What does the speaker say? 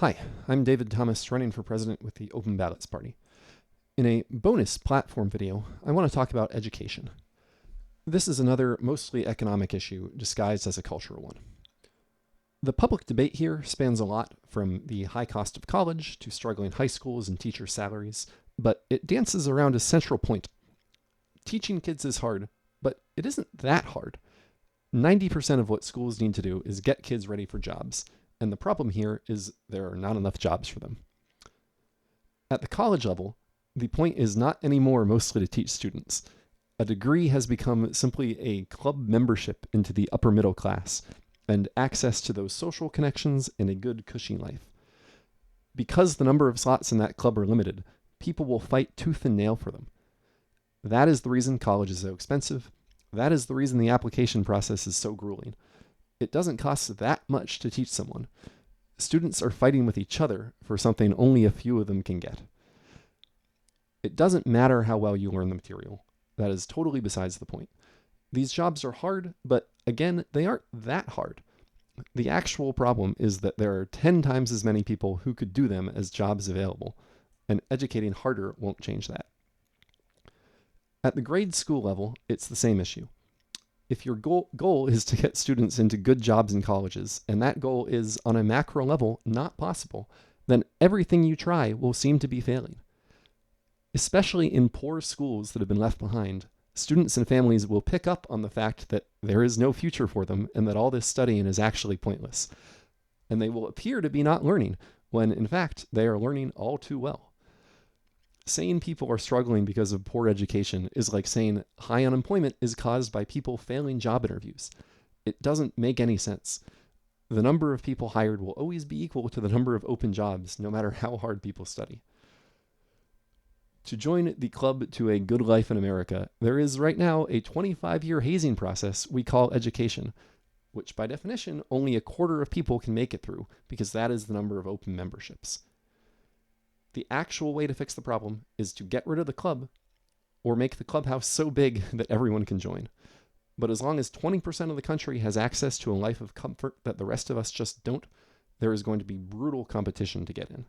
Hi, I'm David Thomas, running for president with the Open Ballots Party. In a bonus platform video, I want to talk about education. This is another mostly economic issue disguised as a cultural one. The public debate here spans a lot, from the high cost of college to struggling high schools and teacher salaries, but it dances around a central point. Teaching kids is hard, but it isn't that hard. 90% of what schools need to do is get kids ready for jobs, and the problem here is there are not enough jobs for them. At the college level, the point is not anymore mostly to teach students. A degree has become simply a club membership into the upper middle class and access to those social connections and a good, cushy life. Because the number of slots in that club are limited, people will fight tooth and nail for them. That is the reason college is so expensive. That is the reason the application process is so grueling. It doesn't cost that much to teach someone. Students are fighting with each other for something only a few of them can get. It doesn't matter how well you learn the material. That is totally besides the point. These jobs are hard, but again, they aren't that hard. The actual problem is that there are 10 times as many people who could do them as jobs available, and educating harder won't change that. At the grade school level, it's the same issue. If your goal is to get students into good jobs in colleges, and that goal is on a macro level not possible, then everything you try will seem to be failing. Especially in poor schools that have been left behind, students and families will pick up on the fact that there is no future for them and that all this studying is actually pointless. And they will appear to be not learning, when in fact they are learning all too well. Saying people are struggling because of poor education is like saying high unemployment is caused by people failing job interviews. It doesn't make any sense. The number of people hired will always be equal to the number of open jobs, no matter how hard people study. To join the club to a good life in America, there is right now a 25-year hazing process we call education, which by definition only a quarter of people can make it through, because that is the number of open memberships. The actual way to fix the problem is to get rid of the club or make the clubhouse so big that everyone can join. But as long as 20% of the country has access to a life of comfort that the rest of us just don't, there is going to be brutal competition to get in.